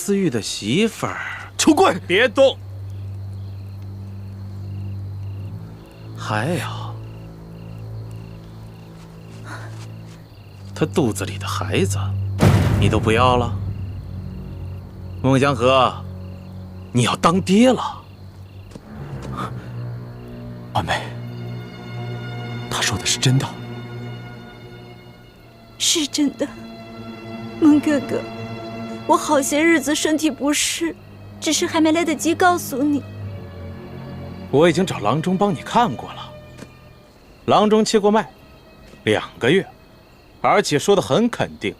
思玉的媳妇儿。求贵，别动！还有，他肚子里的孩子，你都不要了？孟祥和，你要当爹了？婉梅，他说的是真的？是真的，孟哥哥，我好些日子身体不适，只是还没来得及告诉你。我已经找郎中帮你看过了，郎中切过脉，2个月，而且说得很肯定，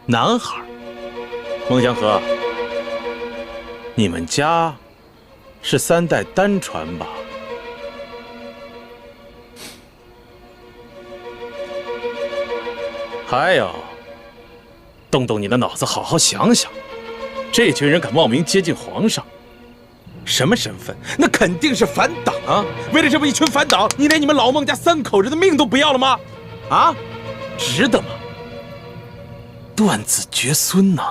男孩。孟祥和，你们家是3代单传吧？还有，动动你的脑子，好好想想，这群人敢冒名接近皇上，什么身份？那肯定是反党啊！为了这么一群反党，你连你们老孟家3口人的命都不要了吗？啊，值得吗？断子绝孙呐！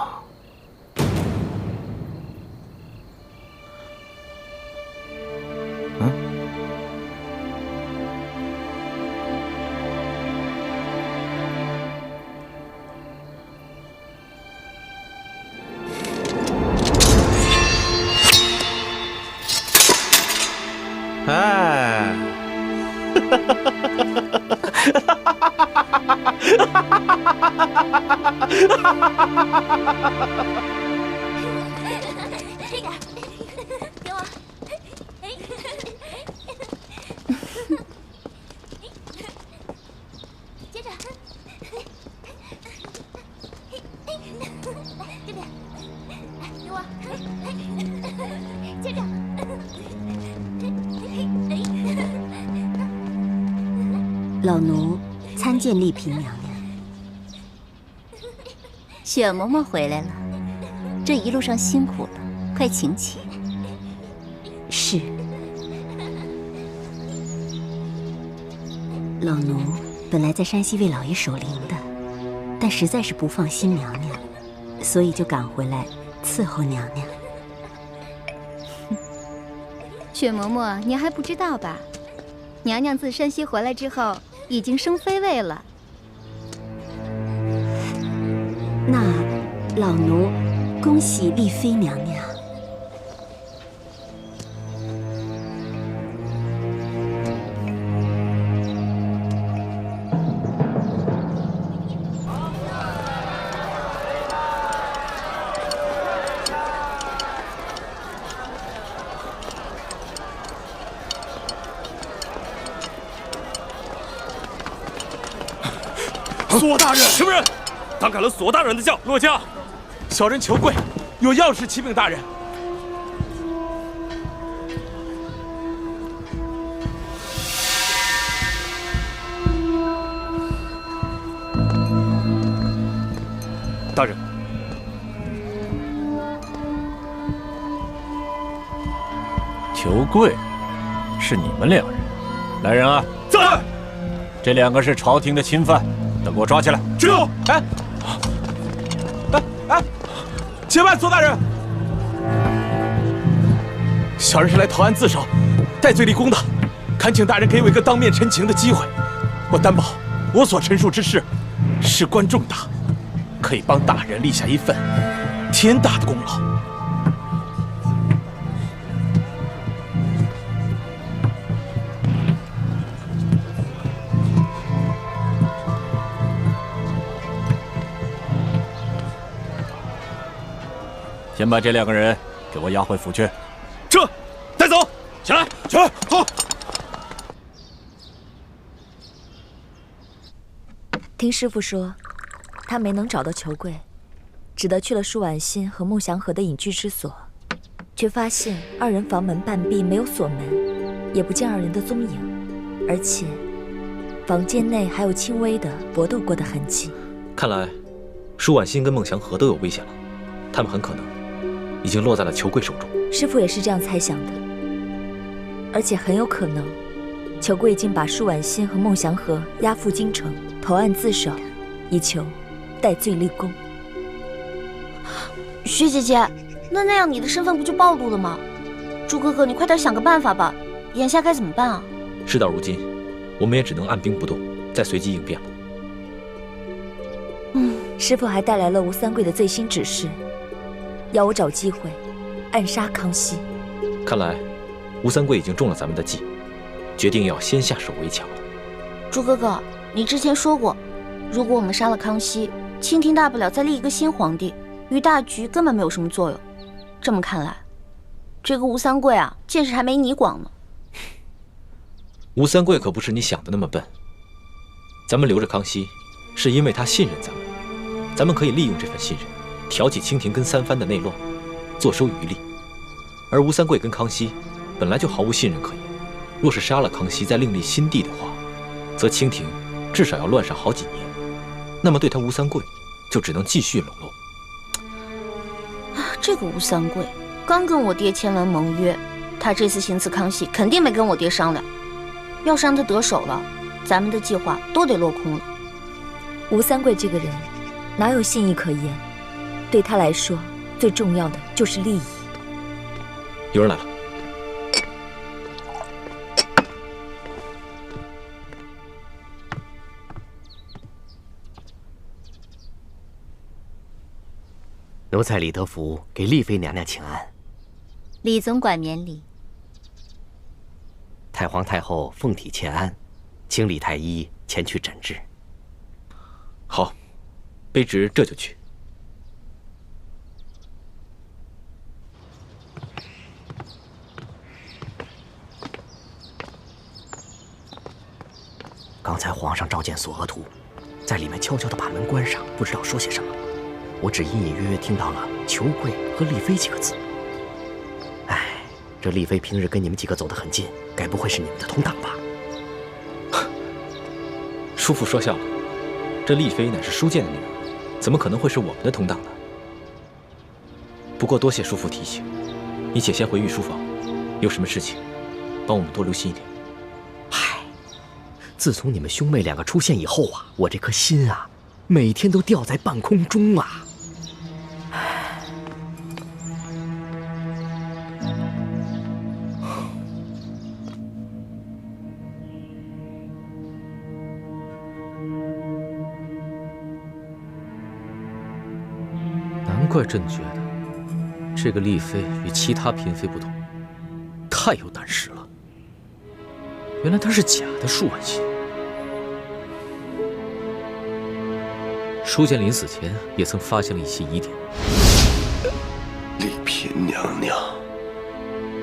哎，这个，给我。接着，来这边，来给我，接着。老奴参见丽嫔娘娘。雪嬷嬷回来了，这一路上辛苦了，快请起。是。老奴本来在山西为老爷守灵的，但实在是不放心娘娘，所以就赶回来伺候娘娘。雪嬷嬷，您还不知道吧？娘娘自山西回来之后，已经升妃位了。那老奴恭喜丽妃娘娘。索大人，什么人？胆敢了索大人的轿，落驾！小人求贵，有要事启禀大人。大人，求贵，是你们2人。来人啊！在。这2个是朝廷的钦犯，都给我抓起来！知道。哎，且慢，索大人。小人是来投案自首，戴罪立功的，恳请大人给我一个当面陈情的机会。我担保，我所陈述之事，事关重大，可以帮大人立下一份天大的功劳。先把这2个人给我押回府去。这，带走。起来，起来，好。听师傅说，他没能找到裘贵，只得去了舒婉心和孟祥和的隐居之所，却发现2人房门半闭，没有锁门，也不见2人的踪影，而且房间内还有轻微的搏斗过的痕迹。看来，舒婉心跟孟祥和都有危险了，他们很可能已经落在了裘贵手中。师傅也是这样猜想的，而且很有可能，裘贵已经把舒婉心和孟祥和押赴京城投案自首，以求戴罪立功。徐姐姐，那样你的身份不就暴露了吗？朱哥哥，你快点想个办法吧，眼下该怎么办啊？事到如今，我们也只能按兵不动，再随机应变了。师父还带来了吴三桂的最新指示，要我找机会暗杀康熙。看来，吴三桂已经中了咱们的计，决定要先下手为强了。朱哥哥，你之前说过，如果我们杀了康熙，清廷大不了再立一个新皇帝，于大局根本没有什么作用。这么看来，这个吴三桂啊，见识还没你广呢。吴三桂可不是你想的那么笨。咱们留着康熙，是因为他信任咱们，咱们可以利用这份信任，挑起清廷跟三藩的内乱，坐收渔利。而吴三桂跟康熙本来就毫无信任可言，若是杀了康熙再另立新帝的话，则清廷至少要乱上好几年。那么对他吴三桂，就只能继续笼络。这个吴三桂刚跟我爹签完盟约，他这次行刺康熙肯定没跟我爹商量。要是让他得手了，咱们的计划都得落空了。吴三桂这个人哪有信义可言？对他来说，最重要的就是利益。有人来了。奴才李德福给丽妃娘娘请安。李总管免礼。太皇太后奉体欠安，请李太医前去诊治。好，卑职这就去。刚才皇上召见索额图，在里面悄悄地把门关上，不知道说些什么。我只隐隐约约听到了“裘贵”和“丽妃”几个字。哎，这丽妃平日跟你们几个走得很近，该不会是你们的同党吧？叔父说笑了，这丽妃乃是舒剑的女儿，怎么可能会是我们的同党呢？不过多谢叔父提醒，你且先回御书房，有什么事情，帮我们多留心一点。嗨，自从你们兄妹两个出现以后啊，我这颗心啊，每天都吊在半空中啊。难怪朕觉得这个丽妃与其他嫔妃不同，太有胆识了。原来她是假的舒婉心。舒剑临死前也曾发现了一些疑点。丽嫔娘娘，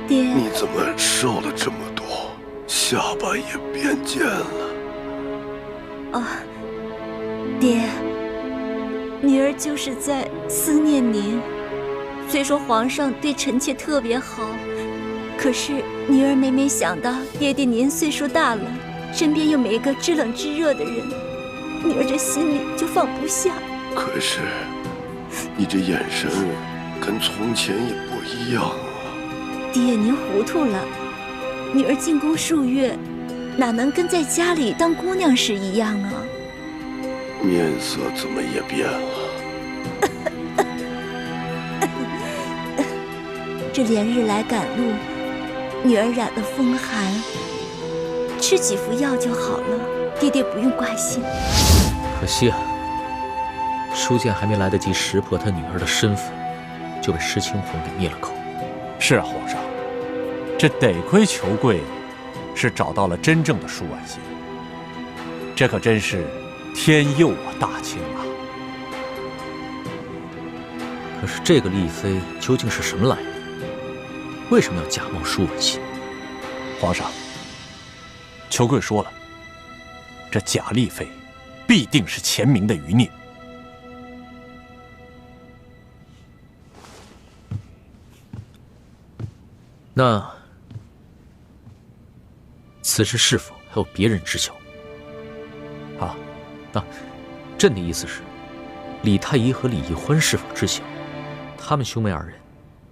爹，你怎么瘦了这么多，下巴也变尖了？啊，爹。女儿就是在思念您。虽说皇上对臣妾特别好，可是女儿每每想到爹爹您岁数大了，身边又没一个知冷知热的人，女儿这心里就放不下。可是，你这眼神跟从前也不一样啊。爹，您糊涂了。女儿进宫数月，哪能跟在家里当姑娘时一样啊？面色怎么也变了？这连日来赶路，女儿染了风寒，吃几服药就好了，爹爹不用挂心。可惜啊，舒剑还没来得及识破他女儿的身份，就被石青红给灭了口。是啊，皇上，这得亏裘贵是找到了真正的舒婉心，这可真是天佑我大清啊！可是这个丽妃究竟是什么来历？为什么要假冒舒婉心？皇上，裘贵说了，这假丽妃必定是前明的余孽。那此事是否还有别人知晓？朕的意思是，李太医和李易欢是否知晓？他们兄妹二人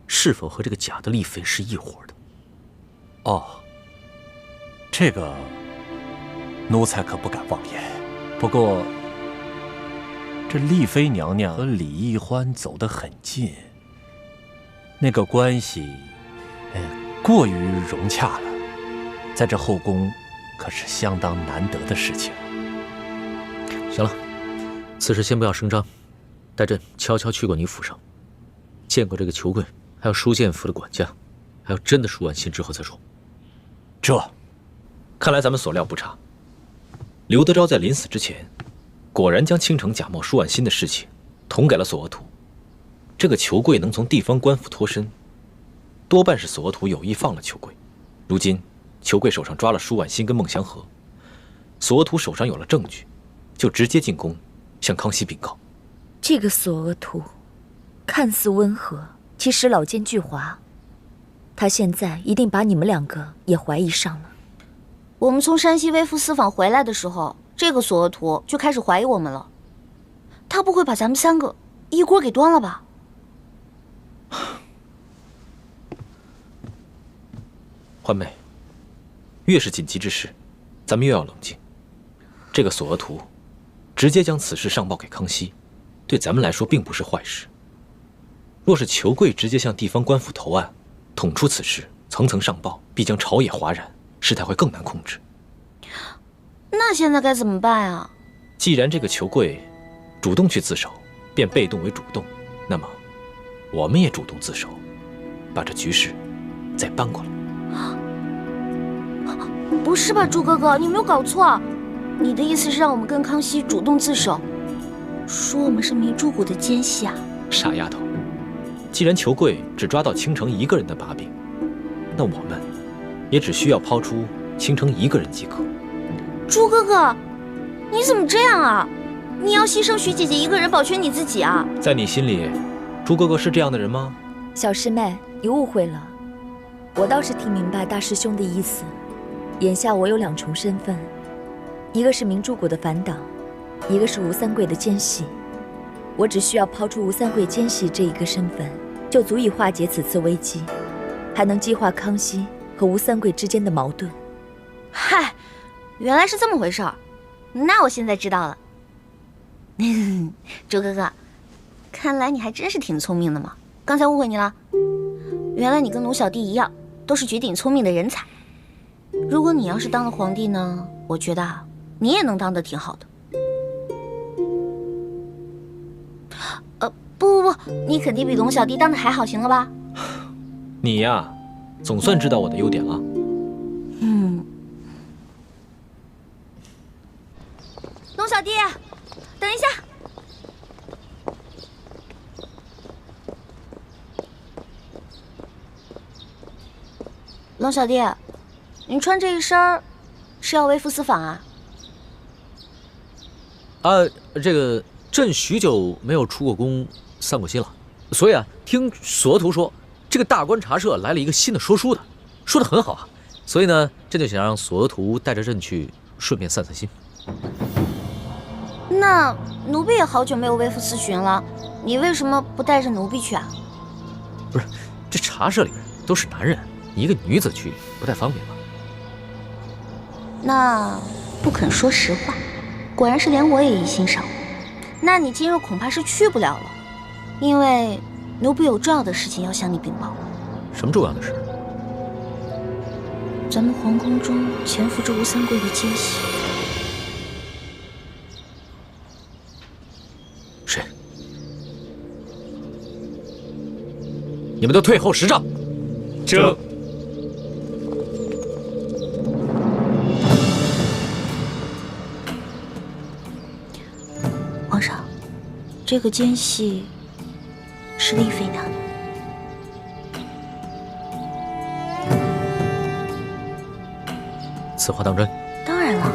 是否和这个假的丽妃是一伙的？哦，这个奴才可不敢妄言。不过，这丽妃娘娘和李易欢走得很近，那个关系，过于融洽了，在这后宫可是相当难得的事情。行了，此事先不要声张，待朕悄悄去过你府上，见过这个裘贵，还有书剑府的管家，还有真的舒婉心之后再说。这，看来咱们所料不差。刘德昭在临死之前，果然将倾城假冒舒婉心的事情捅给了索额图。这个裘贵能从地方官府脱身，多半是索额图有意放了裘贵。如今裘贵手上抓了舒婉心跟孟祥和，索额图手上有了证据，就直接进宫向康熙禀告。这个索额图看似温和，其实老奸巨猾。他现在一定把你们两个也怀疑上了。我们从山西微服私访回来的时候，这个索额图就开始怀疑我们了。他不会把咱们3个一锅给端了吧？欢妹，越是紧急之事，咱们越要冷静。这个索额图直接将此事上报给康熙，对咱们来说并不是坏事。若是裘贵直接向地方官府投案，捅出此事，层层上报，必将朝野哗然，事态会更难控制。那现在该怎么办啊？既然这个裘贵主动去自首，变被动为主动，那么我们也主动自首，把这局势再搬过来。不是吧，朱哥哥，你没有搞错？你的意思是让我们跟康熙主动自首，说我们是明珠谷的奸细啊？傻丫头，既然裘贵只抓到倾城一个人的把柄，那我们也只需要抛出倾城一个人即可。朱哥哥，你怎么这样啊？你要牺牲徐姐姐一个人保全你自己啊？在你心里，朱哥哥是这样的人吗？小师妹，你误会了，我倒是听明白大师兄的意思。眼下我有2重身份，一个是明珠谷的反党，一个是吴三桂的奸细。我只需要抛出吴三桂奸细这一个身份，就足以化解此次危机，还能激化康熙和吴三桂之间的矛盾。嗨，原来是这么回事儿，那我现在知道了。朱哥哥，看来你还真是挺聪明的嘛，刚才误会你了。原来你跟奴小弟一样，都是绝顶聪明的人才。如果你要是当了皇帝呢，我觉得啊，你也能当得挺好的。不，你肯定比龙小弟当得还好，行了吧？你呀，总算知道我的优点了。龙小弟，等一下。龙小弟，你穿这一身是要微服私访啊？这个朕许久没有出过宫散过心了，所以啊，听索额图说，这个大观茶社来了一个新的说书的，说得很好啊，所以呢，朕就想让索额图带着朕去，顺便散散心。那奴婢也好久没有微服私巡了，你为什么不带着奴婢去啊？不是，这茶社里面都是男人，你一个女子去不太方便吧？那不肯说实话，果然是连我也疑心上。那你今日恐怕是去不了了，因为奴婢有重要的事情要向你禀报。什么重要的事？咱们皇宫中潜伏着吴三桂的奸细。谁？你们都退后10丈。这。皇上，这个奸细是丽妃娘娘。此话当真？当然了，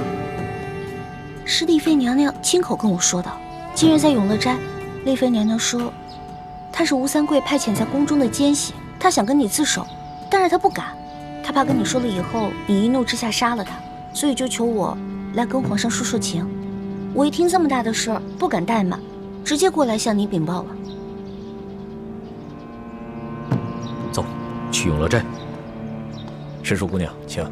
是丽妃娘娘亲口跟我说的。今日在永乐斋，丽妃娘娘说，她是吴三桂派遣在宫中的奸细，她想跟你自首，但是她不敢，她怕跟你说了以后，你一怒之下杀了她，所以就求我来跟皇上说情。我一听这么大的事儿，不敢怠慢，直接过来向你禀报了。走，去永乐斋。申淑姑娘，请。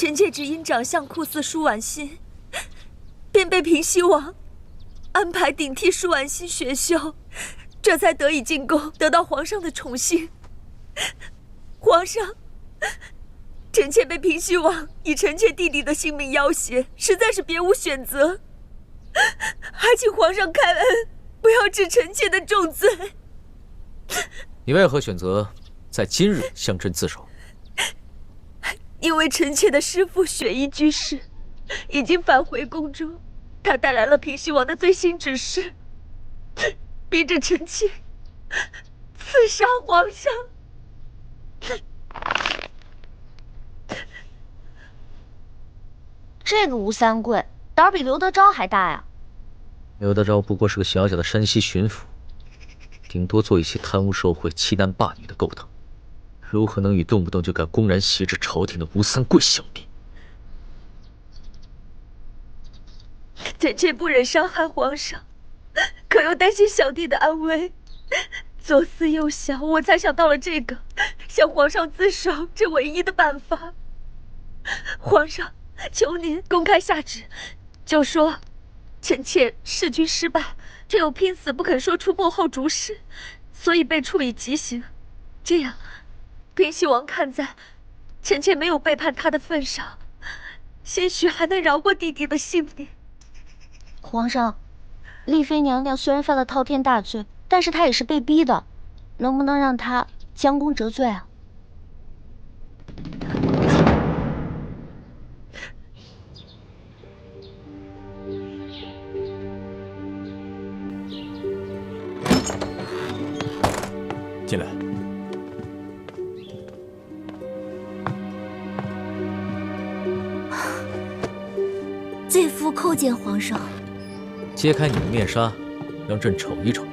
臣妾只因长相酷似舒婉心，便被平西王安排顶替舒婉心选修，这才得以进宫，得到皇上的宠幸。皇上，臣妾被平西王以臣妾弟弟的性命要挟，实在是别无选择，还请皇上开恩，不要治臣妾的重罪。你为何选择在今日相朕自首？因为臣妾的师父雪衣居士已经返回宫中，他带来了平西王的最新指示，逼着臣妾刺杀皇上。这个吴三桂胆儿比刘德昭还大呀！刘德昭不过是个小小的山西巡抚，顶多做一些贪污受贿、欺男霸女的勾当，如何能与动不动就敢公然挟制朝廷的吴三桂相比？臣妾不忍伤害皇上，可又担心小弟的安危，左思右想，我才想到了这个向皇上自首这唯一的办法。皇上，求您公开下旨，就说臣妾弑君失败，却又拼死不肯说出幕后主使，所以被处以极刑。这样，平西王看在臣妾没有背叛他的份上，兴许还能饶过弟弟的性命。皇上，丽妃娘娘虽然犯了滔天大罪，但是她也是被逼的，能不能让她将功折罪啊？进来。罪妇叩见皇上。揭开你的面纱，让朕瞅一瞅。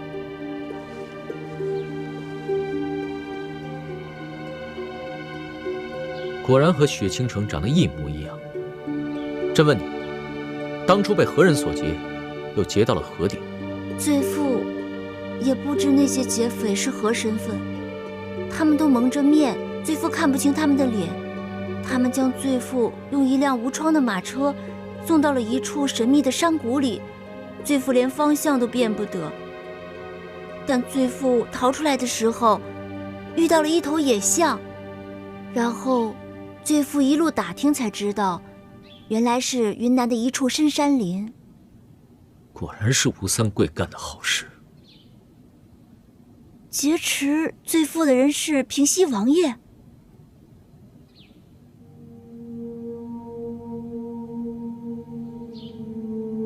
果然和雪倾城长得一模一样。朕问你，当初被何人所劫，又劫到了何地？罪妇也不知那些劫匪是何身份，他们都蒙着面，罪妇看不清他们的脸。他们将罪妇用一辆无窗的马车送到了一处神秘的山谷里，罪妇连方向都辨不得。但罪妇逃出来的时候，遇到了一头野象，然后罪妇一路打听才知道，原来是云南的一处深山林。果然是吴三桂干的好事。劫持罪妇的人是平西王爷。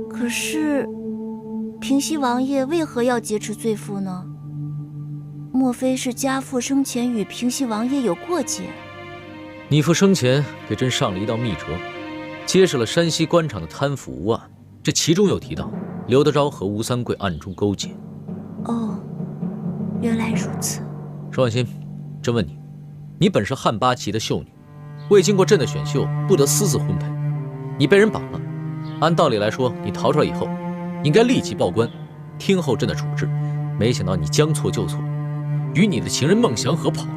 可是，平西王爷为何要劫持罪妇呢？莫非是家父生前与平西王爷有过节？你父生前给朕上了一道密折，揭示了山西官场的贪腐无案，这其中有提到刘德昭和吴三桂暗中勾结。哦，原来如此。舒婉心，朕问你，你本是汉八旗的秀女，未经过朕的选秀，不得私自婚配，你被人绑了。按道理来说，你逃出来以后，应该立即报官，听候朕的处置。没想到你将错就错，与你的情人孟祥和跑了，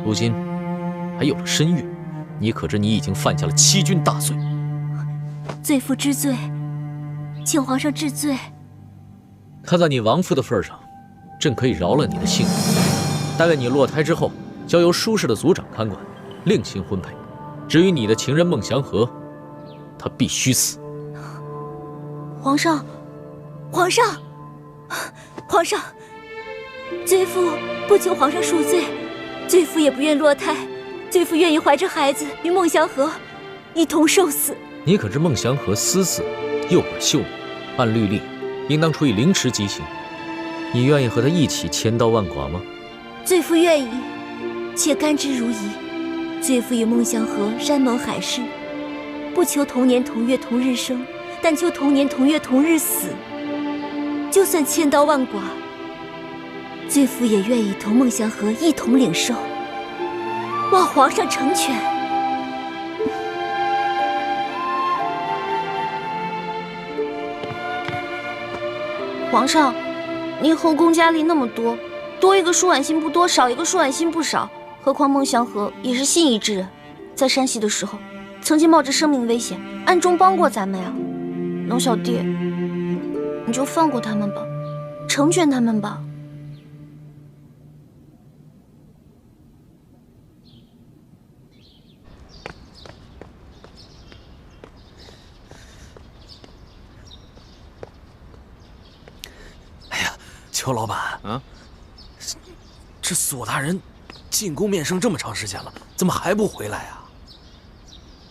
如今还有了身孕，你可知你已经犯下了欺君大罪？罪妇知罪，请皇上治罪。看在你亡父的份上，朕可以饶了你的性命。待为你落胎之后，交由舒氏的族长看管，另行婚配。至于你的情人孟祥和，他必须死。皇上，皇上，皇上，罪妇不求皇上恕罪，罪妇也不愿落胎，罪妇愿意怀着孩子与孟祥和一同受死。你可知孟祥和私自诱拐秀女，按律例应当处以凌迟极刑。你愿意和他一起千刀万剐吗？罪妇愿意，且甘之如饴。罪妇与孟祥和山盟海誓，不求同年同月同日生，但求同年同月同日死。就算千刀万剐，罪妇也愿意同孟祥和一同领受。望皇上成全。皇上，您后宫佳丽那么多，多一个舒婉心不多，少一个舒婉心不少。何况孟祥和也是信义之人，在山西的时候，曾经冒着生命危险，暗中帮过咱们呀。龙小弟，你就放过他们吧，成全他们吧。邱老板啊，这索大人进宫面圣这么长时间了，怎么还不回来啊？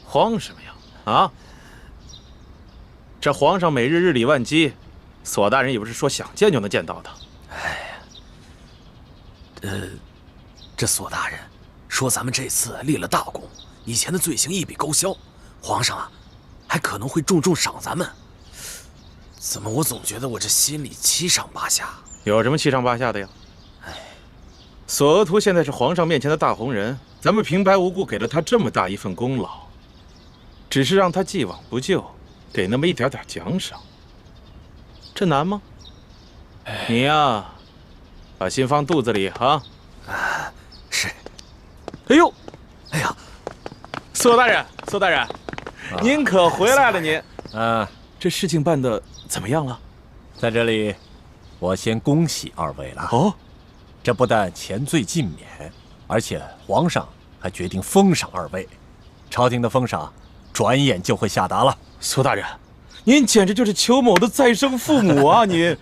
慌什么呀？啊！这皇上每日日理万机，索大人也不是说想见就能见到的。哎呀，这索大人说咱们这次立了大功，以前的罪行一笔勾销，皇上啊，还可能会重重赏咱们。怎么我总觉得我这心里七上八下？有什么七上八下的呀？索额图现在是皇上面前的大红人，咱们平白无故给了他这么大一份功劳，只是让他既往不咎，给那么一点点奖赏，这难吗？你呀，把心放肚子里啊！是。哎呦，哎呀，索大人，索大人，您可回来了您。这事情办得怎么样了？在这里，我先恭喜二位了。哦，这不但前罪尽免，而且皇上还决定封赏二位。朝廷的封赏，转眼就会下达了。索大人，您简直就是邱某的再生父母啊！您，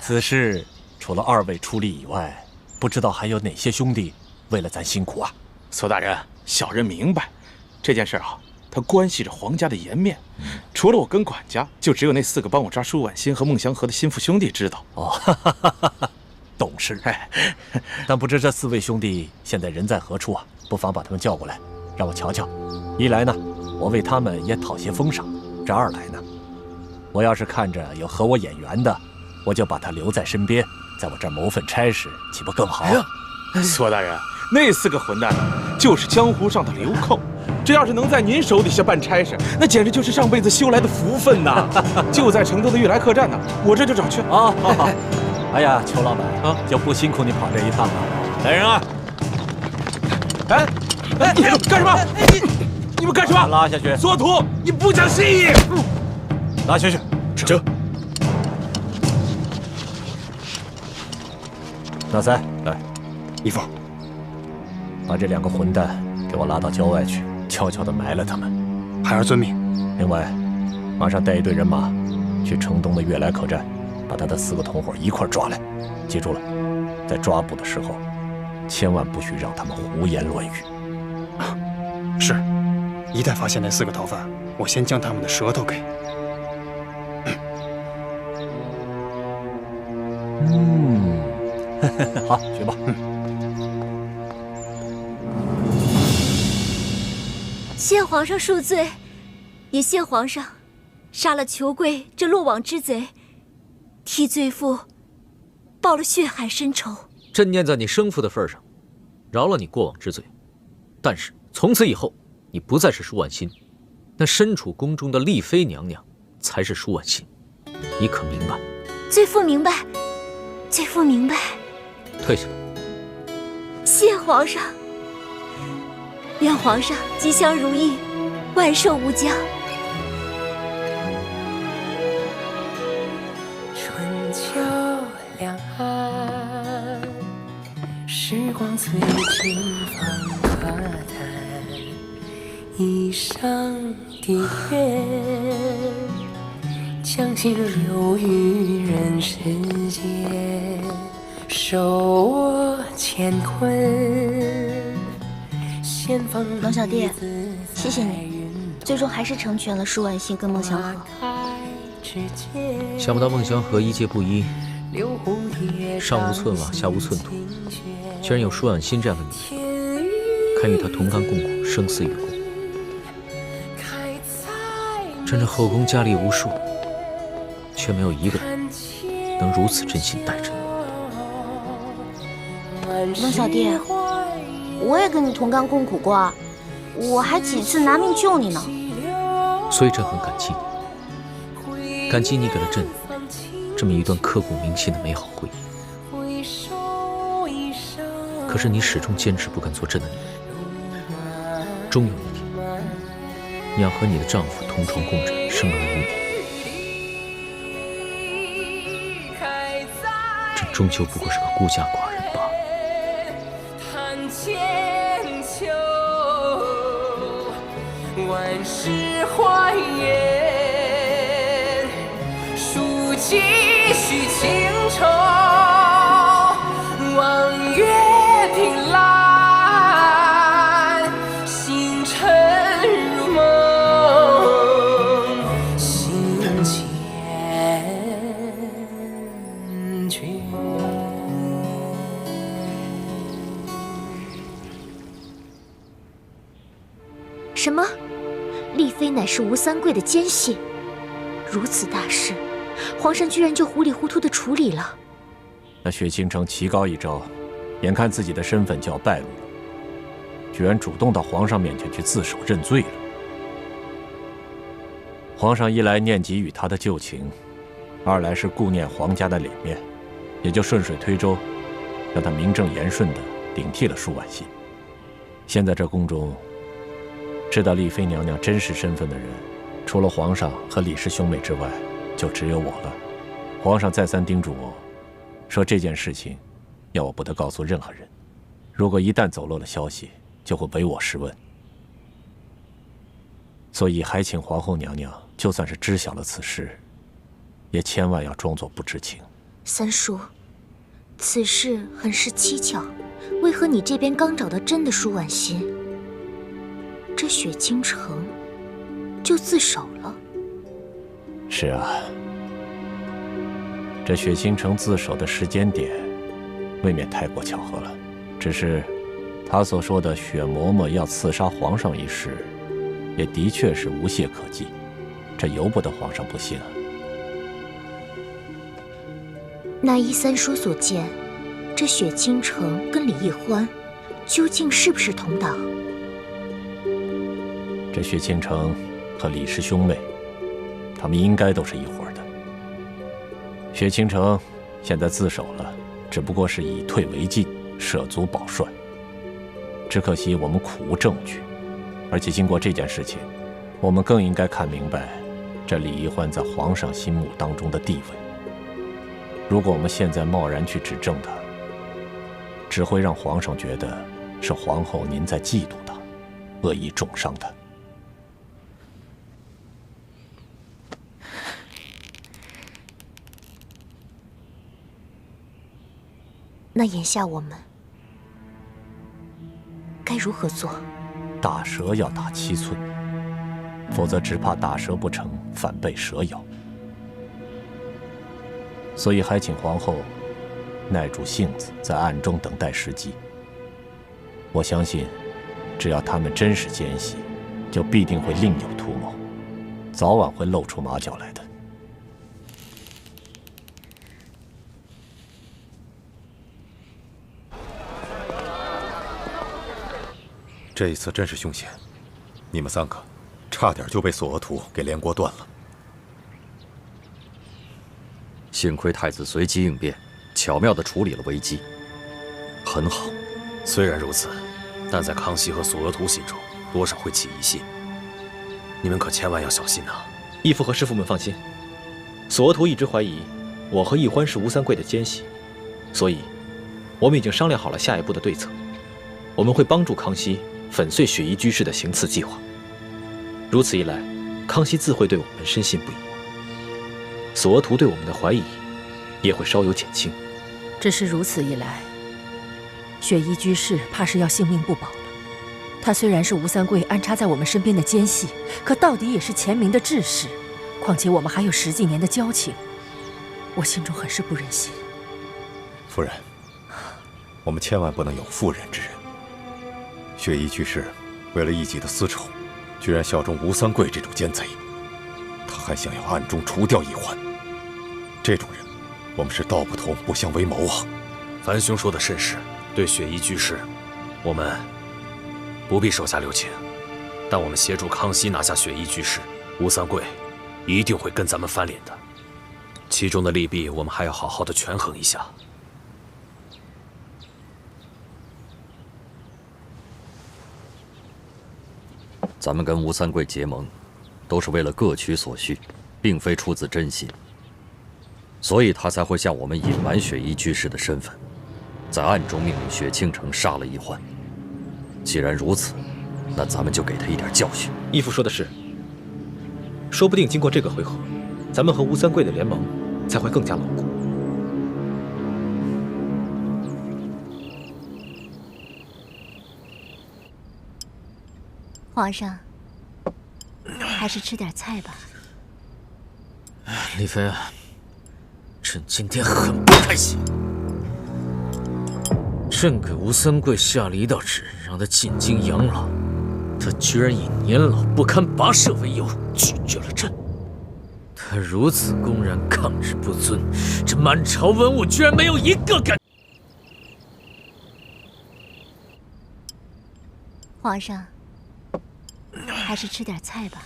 此事除了二位出力以外，不知道还有哪些兄弟为了咱辛苦啊？索大人，小人明白，这件事啊，它关系着皇家的颜面。除了我跟管家，就只有那4个帮我抓舒婉心和孟祥和的心腹兄弟知道。哦，懂事。但不知这4位兄弟现在人在何处啊？不妨把他们叫过来，让我瞧瞧。一来呢，我为他们也讨些封赏；这二来呢，我要是看着有和我眼缘的，我就把他留在身边，在我这儿谋份差事，岂不更好？索大人，那4个混蛋就是江湖上的流寇。这要是能在您手底下办差事，那简直就是上辈子修来的福分呐！就在成都的悦来客栈呢，我这就找去啊！好。哎呀，邱老板啊，就不辛苦你跑这一趟了。来人啊！你们干什么？你们干什么？拉下去！索图，你不讲信义！拉下去！这。老三，来，义父，把这2个混蛋给我拉到郊外去。悄悄地埋了他们，孩儿遵命。另外，马上带一队人马去城东的悦来客栈，把他的4个同伙一块抓来。记住了，在抓捕的时候，千万不许让他们胡言乱语。是，一旦发现那4个逃犯，我先将他们的舌头给。好，去吧。谢皇上恕罪，也谢皇上杀了裘贵这落网之贼，替罪妇报了血海深仇。朕念在你生父的份上，饶了你过往之罪。但是从此以后，你不再是舒婉心，那身处宫中的丽妃娘娘才是舒婉心，你可明白？罪妇明白，罪妇明白。退下吧。谢皇上。愿皇上吉祥如意，万寿无疆。春秋两岸，时光催尽芳可叹。一生的愿，将心留于人世间，受我乾坤。龙小弟，谢谢你，最终还是成全了舒婉心跟孟祥和。想不到孟祥和一介布衣，上无寸瓦，下无寸土，居然有舒婉心这样的女人，堪与她同甘共苦，生死与共。朕这后宫佳丽无数，却没有一个人能如此真心待朕。龙小弟，我也跟你同甘共苦过啊，我还几次拿命救你呢。所以朕很感激你，感激你给了朕这么一段刻骨铭心的美好回忆。可是你始终坚持不肯做朕的女人，终有一天，你要和你的丈夫同床共枕，生儿育女，这终究不过是个孤家寡人罢了。叹千秋，万事化烟，数几许情愁，望月凭栏，星辰如梦，心缱绻。什么？丽妃乃是吴三桂的奸细？如此大事，皇上居然就糊里糊涂地处理了。那雪倾城棋高一招，眼看自己的身份就要败露了，居然主动到皇上面前去自首认罪了。皇上一来念及与他的旧情，二来是顾念皇家的脸面，也就顺水推舟，让他名正言顺地顶替了舒婉心。现在这宫中，知道丽妃娘娘真实身份的人，除了皇上和李氏兄妹之外，就只有我了。皇上再三叮嘱我，说这件事情要我不得告诉任何人，如果一旦走漏了消息，就会唯我是问。所以还请皇后娘娘，就算是知晓了此事，也千万要装作不知情。三叔，此事很是蹊跷，为何你这边刚找到真的舒婉心，这雪倾城就自首了？是啊，这雪倾城自首的时间点，未免太过巧合了。只是，他所说的雪嬷嬷要刺杀皇上一事，也的确是无懈可击，这由不得皇上不信啊。那依三叔所见，这雪倾城跟李易欢究竟是不是同党？这雪倾城和李氏兄妹，他们应该都是一伙的。雪倾城现在自首了，只不过是以退为进，涉足保帅。只可惜我们苦无证据，而且经过这件事情，我们更应该看明白这李易欢在皇上心目当中的地位。如果我们现在贸然去指证他，只会让皇上觉得是皇后您在嫉妒他，恶意重伤他。那眼下我们该如何做？大蛇要打7寸，否则只怕打蛇不成，反被蛇咬。所以还请皇后耐住性子，在暗中等待时机。我相信，只要他们真是奸细，就必定会另有图谋，早晚会露出马脚来的。这一次真是凶险，你们3个差点就被索额图给连锅端了。幸亏太子随机应变，巧妙地处理了危机，很好。虽然如此，但在康熙和索额图心中，多少会起疑心。你们可千万要小心啊！义父和师傅们放心，索额图一直怀疑我和易欢是吴三桂的奸细，所以我们已经商量好了下一步的对策。我们会帮助康熙粉碎雪衣居士的行刺计划。如此一来，康熙自会对我们深信不疑，索额图对我们的怀疑也会稍有减轻。只是如此一来，雪衣居士怕是要性命不保了。他虽然是吴三桂安插在我们身边的奸细，可到底也是前明的志士，况且我们还有10几年的交情，我心中很是不忍心。夫人，我们千万不能有妇人之仁。雪衣居士为了一己的私仇，居然效忠吴三桂这种奸贼，他还想要暗中除掉易欢。这种人，我们是道不同不相为谋啊！樊兄说的甚是，对雪衣居士，我们不必手下留情，但我们协助康熙拿下雪衣居士，吴三桂一定会跟咱们翻脸的。其中的利弊，我们还要好好的权衡一下。咱们跟吴三桂结盟，都是为了各取所需，并非出自真心，所以他才会向我们隐瞒雪衣居士的身份，在暗中命令雪倾城杀了一欢。既然如此，那咱们就给他一点教训。义父说的是，说不定经过这个回合，咱们和吴三桂的联盟才会更加牢固。皇上，还是吃点菜吧。丽妃啊，朕今天很不开心。朕给吴三桂下了一道旨，让他进京养老，他居然以年老不堪跋涉为由拒绝了朕。他如此公然抗旨不遵，这满朝文武居然没有一个敢。皇上，还是吃点菜吧。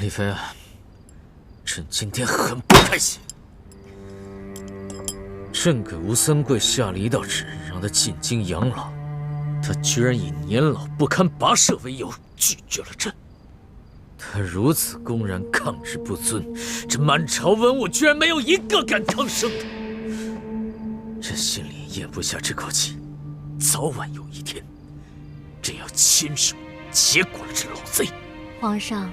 丽妃啊，朕今天很不开心。朕给吴三桂下了一道旨，让他进京养老，他居然以年老不堪跋涉为由拒绝了朕。他如此公然抗旨不遵，这满朝文武居然没有一个敢吭声的。朕心里咽不下这口气，早晚有一天，朕要亲手结果了这老贼。皇上，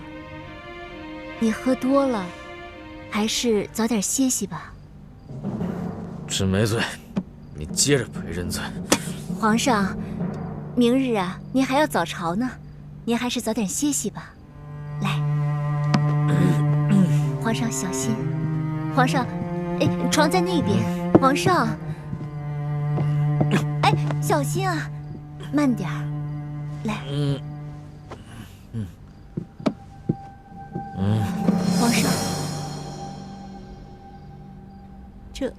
你喝多了，还是早点歇息吧。朕没醉，你接着陪人醉。皇上，明日啊，您还要早朝呢，您还是早点歇息吧。来，皇上小心。皇上，哎，床在那边。皇上，哎，小心啊，慢点儿。来，皇上，这。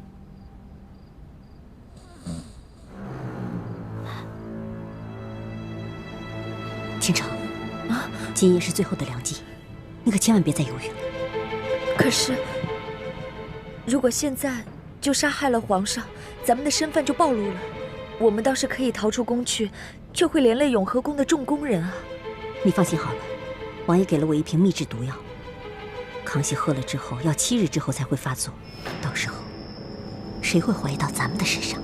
倾城，今夜是最后的良机，你可千万别再犹豫了。可是，如果现在就杀害了皇上，咱们的身份就暴露了。我们倒是可以逃出宫去，却会连累永和宫的众宫人啊。你放心好了，王爷给了我一瓶秘制毒药，康熙喝了之后要7日之后才会发作，到时候谁会怀疑到咱们的身上？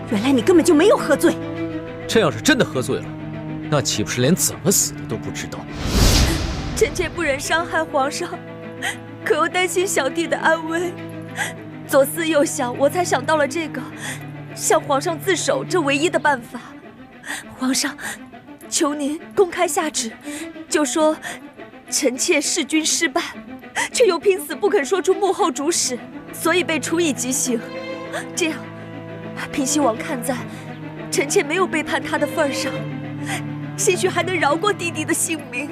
原来你根本就没有喝醉。朕要是真的喝醉了，那岂不是连怎么死的都不知道？臣妾不忍伤害皇上，可又担心小弟的安危，左思右想，我才想到了这个，向皇上自首这唯一的办法。皇上，求您公开下旨，就说臣妾弑君失败，却又拼死不肯说出幕后主使，所以被处以极刑。这样，平西王看在臣妾没有背叛他的份上，兴许还能饶过弟弟的性命。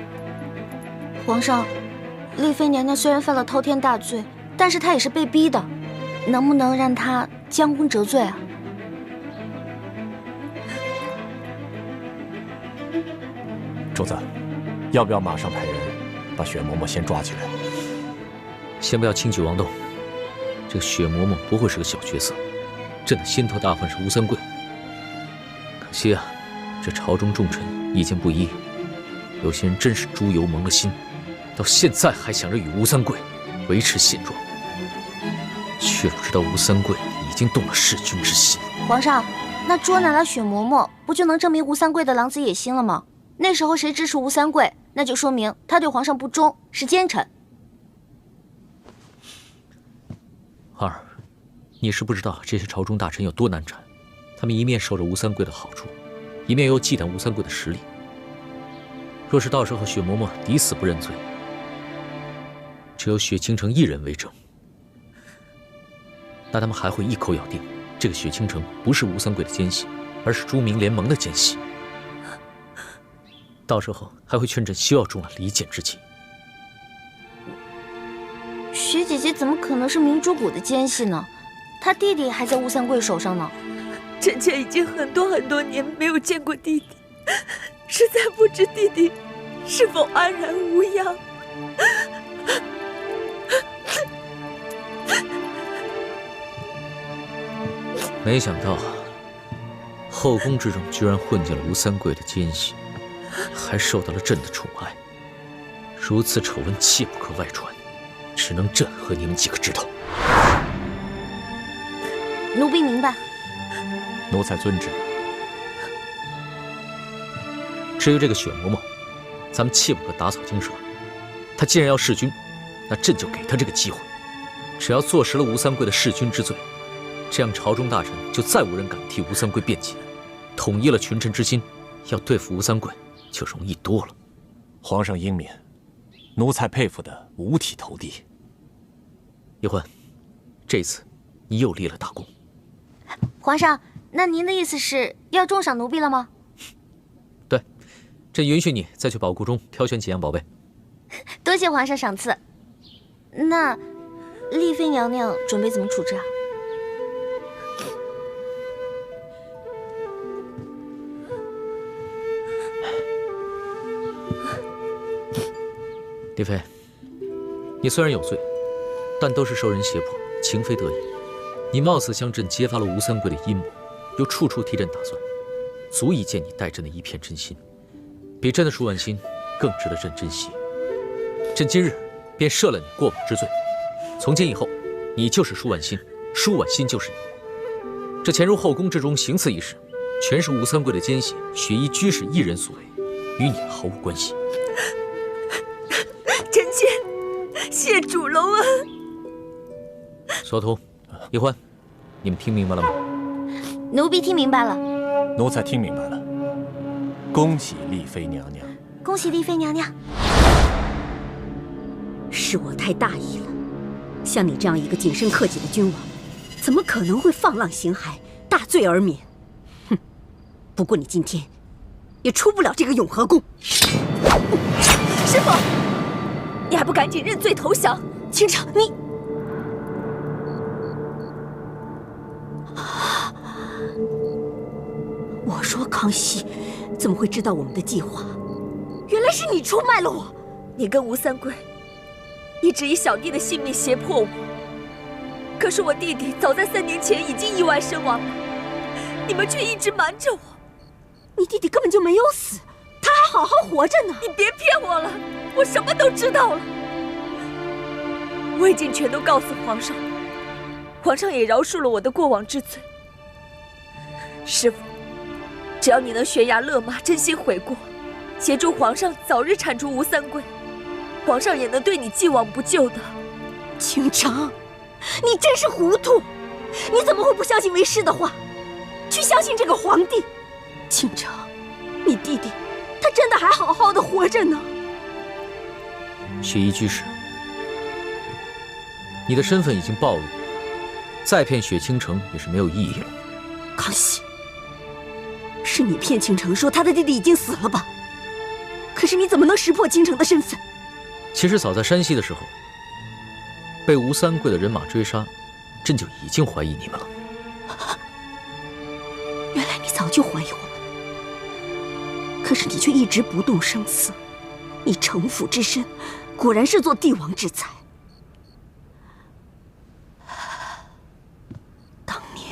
皇上，丽妃娘娘虽然犯了滔天大罪，但是她也是被逼的，能不能让她将功折罪啊？主子，要不要马上派人把雪嬷嬷先抓起来？先不要轻举妄动，这个雪嬷嬷不会是个小角色，朕的心头大患是吴三桂。可惜啊，这朝中重臣意见不一，有些人真是猪油蒙了心，到现在还想着与吴三桂维持现状，却不知道吴三桂已经动了弑君之心。皇上，那捉拿了雪嬷嬷，不就能证明吴三桂的狼子野心了吗？那时候谁支持吴三桂，那就说明他对皇上不忠，是奸臣。二，你是不知道这些朝中大臣有多难缠，他们一面受着吴三桂的好处，一面又忌惮吴三桂的实力。若是到时候雪嬷嬷抵死不认罪，只有雪倾城一人为证，那他们还会一口咬定这个雪倾城不是吴三桂的奸细，而是朱明联盟的奸细。到时候还会劝朕休要中了离间之计。雪姐姐怎么可能是明珠谷的奸细呢？她弟弟还在乌三桂手上呢。臣妾已经很多年没有见过弟弟，实在不知弟弟是否安然无恙。没想到后宫之中居然混进了吴三桂的奸细，还受到了朕的宠爱。如此丑闻切不可外传，只能朕和你们几个知道。奴婢明白。奴才遵旨。至于这个雪嬷嬷，咱们切不可打草惊蛇。她既然要弑君，那朕就给她这个机会。只要坐实了吴三桂的弑君之罪，这样朝中大臣就再无人敢替吴三桂辩解，统一了群臣之心，要对付吴三桂就容易多了。皇上英明，奴才佩服得五体投地。叶欢，这次你又立了大功。皇上，那您的意思是要重赏奴婢了吗？对，朕允许你再去宝库中挑选几样宝贝。多谢皇上赏赐。那丽妃娘娘准备怎么处置啊？丽妃，你虽然有罪，但都是受人胁迫，情非得已。你貌似向朕揭发了吴三桂的阴谋，又处处替朕打算，足以见你待朕的一片真心，比朕的舒婉心更值得朕珍惜。朕今日便赦了你过往之罪，从今以后，你就是舒婉心，舒婉心就是你。这潜入后宫之中行刺一事，全是吴三桂的奸细雪衣居士一人所为，与你毫无关系。臣妾谢主隆恩。所图、叶欢，你们听明白了吗？奴婢听明白了。奴才听明白了。恭喜丽妃娘娘！恭喜丽妃娘娘！是我太大意了，像你这样一个谨慎克己的君王，怎么可能会放浪形骸、大罪而免？哼！不过你今天也出不了这个永和宫。师父，你还不赶紧认罪投降？清城，你……我说康熙怎么会知道我们的计划？原来是你出卖了我！你跟吴三桂一直以小弟的性命胁迫我，可是我弟弟早在3年前已经意外身亡了，你们却一直瞒着我。你弟弟根本就没有死，他还好好活着呢！你别骗我了，我什么都知道了，我已经全都告诉皇上，皇上也饶恕了我的过往之罪。师父，只要你能悬崖勒马，真心悔过，协助皇上早日铲除吴三桂，皇上也能对你既往不咎的。倾城，你真是糊涂！你怎么会不相信为师的话，去相信这个皇帝？倾城，你弟弟他真的还好好的活着呢。雪衣居士，你的身份已经暴露，再骗雪倾城也是没有意义了。康熙，是你骗倾城说他的弟弟已经死了吧？可是你怎么能识破倾城的身份？其实早在山西的时候，被吴三桂的人马追杀，朕就已经怀疑你们了。原来你早就怀疑我们，可是你却一直不动声色。你城府之深，果然是做帝王之才。当年，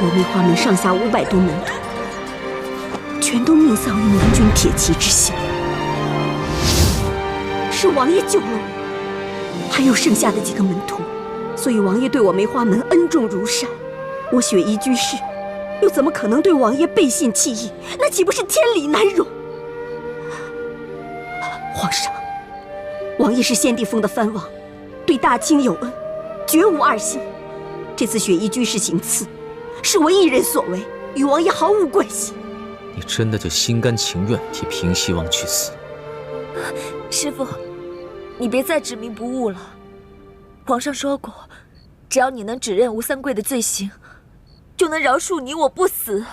我梅花门上下500多门徒，全都命丧于明军铁骑之下。是王爷救了我，还有剩下的几个门徒，所以王爷对我梅花门恩重如山。我雪衣居士又怎么可能对王爷背信弃义？那岂不是天理难容？皇上，王爷是先帝封的藩王，对大清有恩，绝无二心。这次雪衣居士行刺，是我一人所为，与王爷毫无关系。你真的就心甘情愿替平西王去死？师父，你别再执迷不悟了。皇上说过，只要你能指认吴三桂的罪行，就能饶恕你我不死。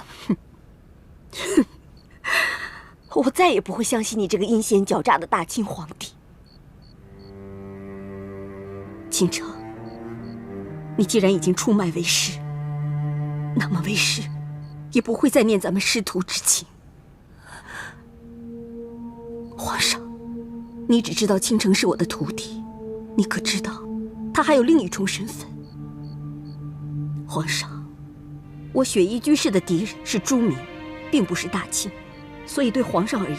我再也不会相信你这个阴险狡诈的大清皇帝。倾城，你既然已经出卖为师，那么为师也不会再念咱们师徒之情。皇上，你只知道倾城是我的徒弟，你可知道他还有另一重身份？皇上，我雪衣居士的敌人是朱明，并不是大清，所以对皇上而言，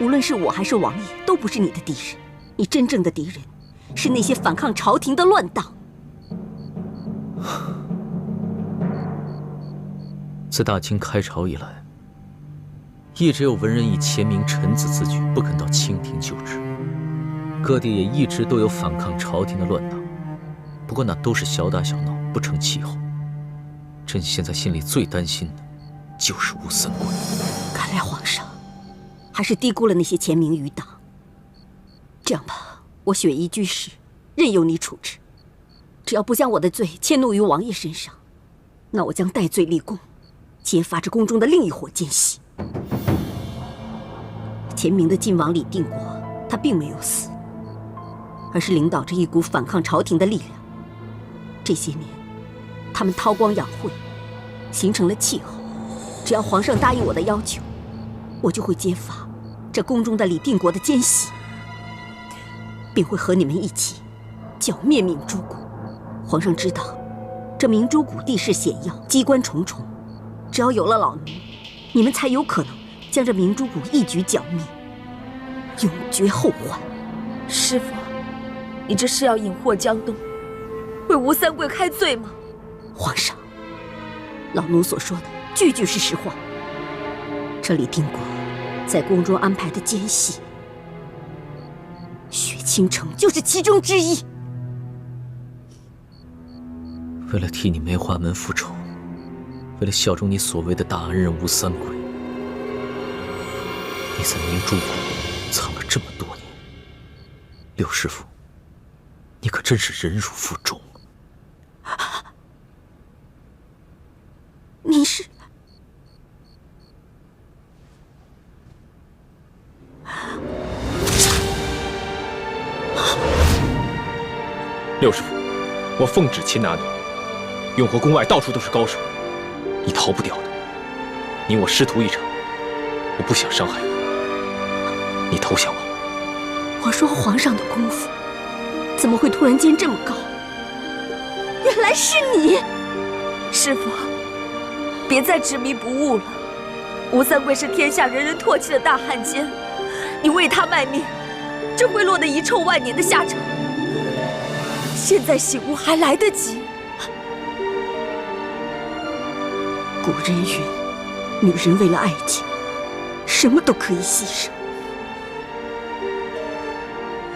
无论是我还是王爷，都不是你的敌人。你真正的敌人是那些反抗朝廷的乱党。自大清开朝以来，一直有文人以前明臣子自居，不肯到清廷就职。各地也一直都有反抗朝廷的乱党，不过那都是小打小闹，不成气候。朕现在心里最担心的就是吴三桂。看来皇上还是低估了那些前明余党。这样吧，我雪衣居士任由你处置，只要不将我的罪迁怒于王爷身上，那我将戴罪立功，揭发这宫中的另一伙奸细。前明的晋王李定国，他并没有死，而是领导着一股反抗朝廷的力量。这些年，他们韬光养晦，形成了气候。只要皇上答应我的要求，我就会揭发这宫中的李定国的奸细，并会和你们一起剿灭明珠谷。皇上知道，这明珠谷地势险要，机关重重，只要有了老奴，你们才有可能将这明珠谷一举剿灭，永绝后患。师父，你这是要引祸江东，为吴三桂开罪吗？皇上，老奴所说的句句是实话。这李定国在宫中安排的奸细，雪倾城就是其中之一。为了替你梅花门复仇，为了效忠你所谓的大恩人吴三桂，你在明珠谷藏了这么多年。柳师傅，你可真是忍辱负重。你是？六师傅，我奉旨擒拿你。永和宫外到处都是高手，你逃不掉的。你我师徒一场，我不想伤害你，你投降吧。我说皇上的功夫怎么会突然间这么高？原来是你！师父，别再执迷不悟了。吴三桂是天下人人唾弃的大汉奸，你为他卖命，这会落得遗臭万年的下场。现在醒悟还来得及。古人云，女人为了爱情，什么都可以牺牲。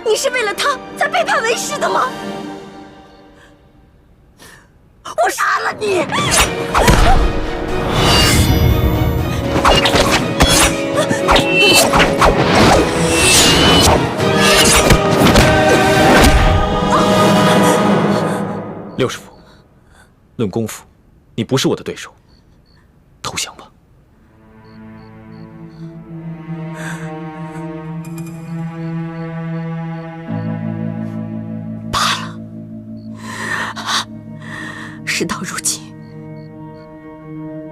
你是为了他才背叛为师的吗？我杀了你！六师傅，论功夫，你不是我的对手，投降吧。罢了，事到如今，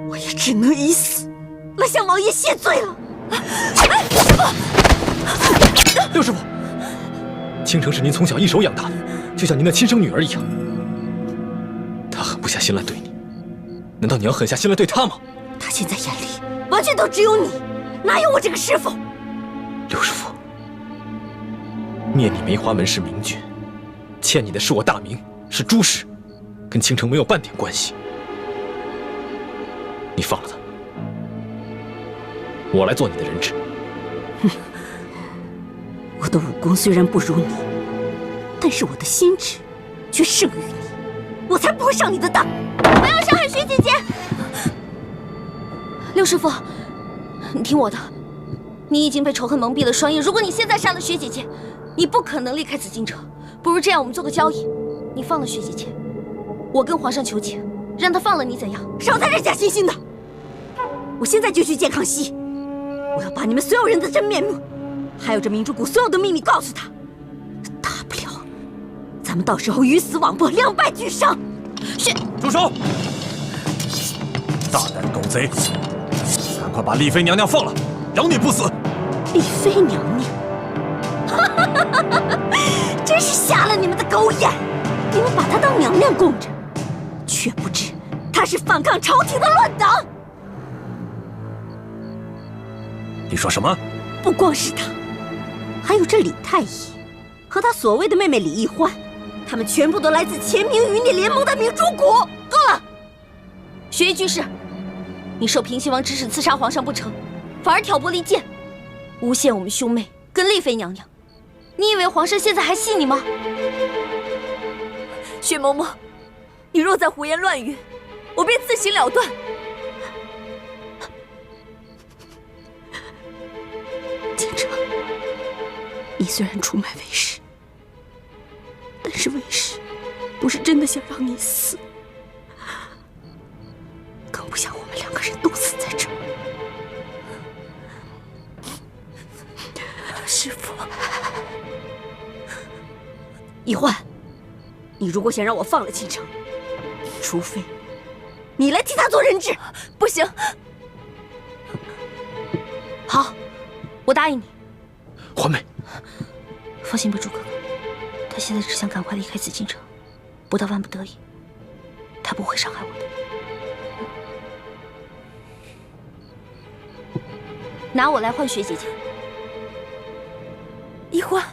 我也只能以死来向王爷谢罪了。六师傅，倾城是您从小一手养大的，就像您的亲生女儿一样。她狠不下心来对你，难道你要狠下心来对她吗？他现在眼里完全都只有你，哪有我这个师傅？六师傅，灭你梅花门是明君，欠你的是我大明，是朱氏，跟倾城没有半点关系。你放了他，我来做你的人质。我的武功虽然不如你，但是我的心智却胜于你，我才不会上你的当。不要伤害雪姐姐！六师傅，你听我的，你已经被仇恨蒙蔽了双眼。如果你现在杀了雪姐姐，你不可能离开紫禁城。不如这样，我们做个交易，你放了薛姐姐，我跟皇上求情，让他放了你，怎样？少在这假惺惺的！我现在就去见康熙，我要把你们所有人的真面目，还有这明珠谷所有的秘密告诉他。大不了，咱们到时候鱼死网破，两败俱伤。住手！大胆狗贼！赶快把丽妃娘娘放了，饶你不死！丽妃娘娘，真是瞎了你们的狗眼！你们把她当娘娘供着，却不知她是反抗朝廷的乱党。你说什么？不光是她，还有这李太医和她所谓的妹妹李易欢，他们全部都来自前明余孽联盟的明珠谷。够了，薛姨居士，你受平西王指使刺杀皇上不成，反而挑拨离间，诬陷我们兄妹跟丽妃娘娘。你以为皇上现在还信你吗？薛嬷嬷，你若再胡言乱语，我便自行了断。京城，你虽然出卖魏氏，但是魏氏不是真的想让你死，更不想我们两个人都死在这儿。师父，易欢，你如果想让我放了京城，除非你来替他做人质。不行。好，我答应你。环美，放心吧，朱哥哥，他现在只想赶快离开紫禁城，不到万不得已，他不会伤害我的。拿我来换薛姐姐。易欢，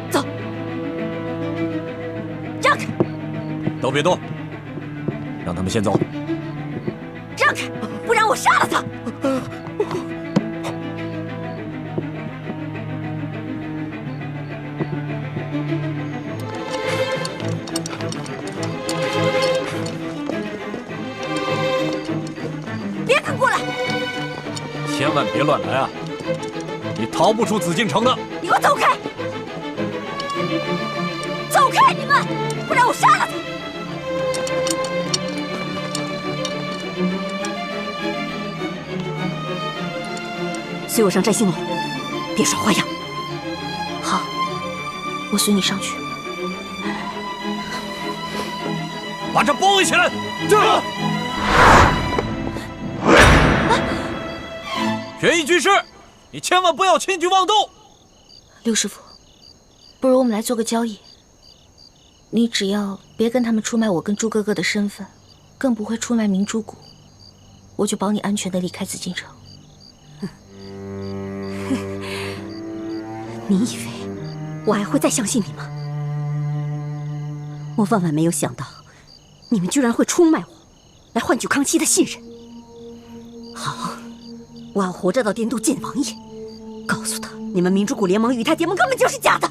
走，让开！都别动，让他们先走。让开，不然我杀了他！别敢过来！千万别乱来啊！你逃不出紫禁城的！你给我走开！走开你们，不然我杀了他！随我上摘星楼，别耍花样。好，我随你上去。把这包围起来！学艺居士，你千万不要轻举妄动。刘师傅，不如我们来做个交易。你只要别跟他们出卖我跟朱哥哥的身份，更不会出卖明珠谷，我就保你安全的离开紫禁城。你以为我还会再相信你吗？我万万没有想到，你们居然会出卖我，来换取康熙的信任。好，我要活着到殿度见王爷，告诉他你们明珠谷联盟与他结盟根本就是假的。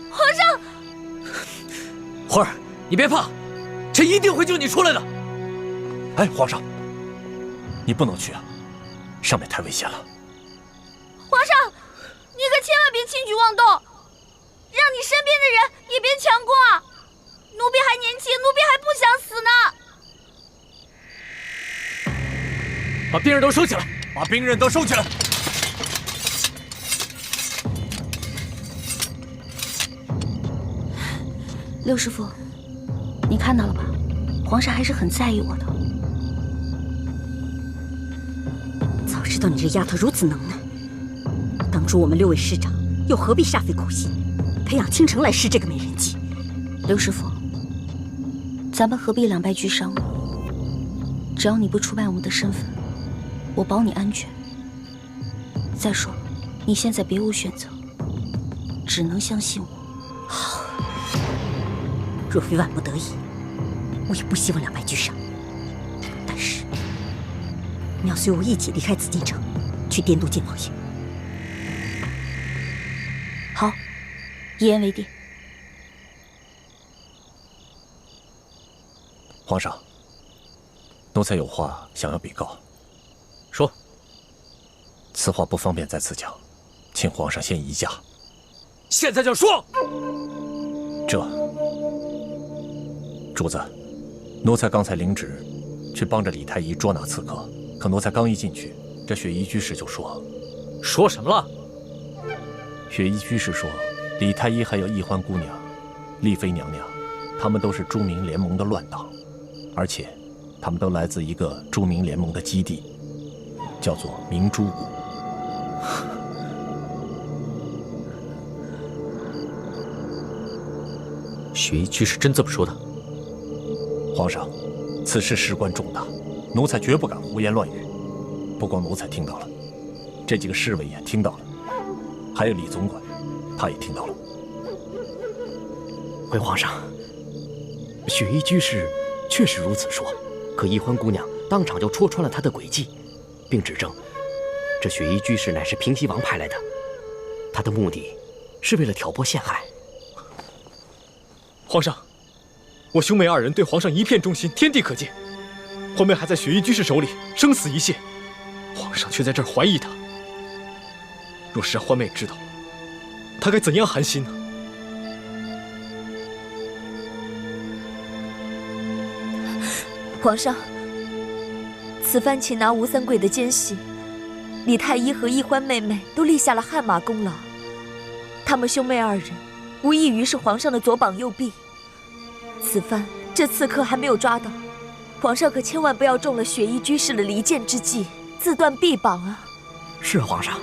皇上，花儿，你别怕，朕一定会救你出来的。哎，皇上，你不能去啊，上面太危险了。皇上，你可千万别轻举妄动，让你身边的人也别强攻啊！奴婢还年轻，奴婢还不想死呢。把兵刃都收起来，把兵刃都收起来。六师傅，你看到了吧？皇上还是很在意我的。知道你这丫头如此能耐，当初我们6位师长又何必煞费苦心，培养倾城来施这个美人计？刘师傅，咱们何必两败俱伤呢？只要你不出卖我们的身份，我保你安全。再说，你现在别无选择，只能相信我。好，若非万不得已，我也不希望两败俱伤。但是，你要随我一起离开紫禁城，去滇都见王爷。好，一言为定。皇上，奴才有话想要禀告。说。此话不方便在此讲，请皇上先移驾。现在就说。主子，奴才刚才领旨去帮着李太医捉拿刺客，可奴才刚一进去，这雪衣居士就说什么了？雪衣居士说，李太医还有易欢姑娘、丽妃娘娘，他们都是朱明联盟的乱党，而且他们都来自一个朱明联盟的基地，叫做明珠谷。雪衣居士真这么说的？皇上，此事事关重大，奴才绝不敢胡言乱语。不光奴才听到了，这几个侍卫也听到了，还有李总管，他也听到了。回皇上，雪衣居士确实如此说，可易欢姑娘当场就戳穿了他的诡计，并指证这雪衣居士乃是平西王派来的，他的目的是为了挑拨陷害。皇上，我兄妹2人对皇上一片忠心，天地可见。欢妹还在雪衣居士手里，生死一线，皇上却在这儿怀疑他。若是让欢妹知道，他该怎样寒心呢？皇上，此番擒拿吴三桂的奸细，李太医和易欢妹妹都立下了汗马功劳，他们兄妹2人无异于是皇上的左膀右臂。此番这刺客还没有抓到，皇上可千万不要中了雪衣居士的离间之计，自断臂膀啊！是皇上，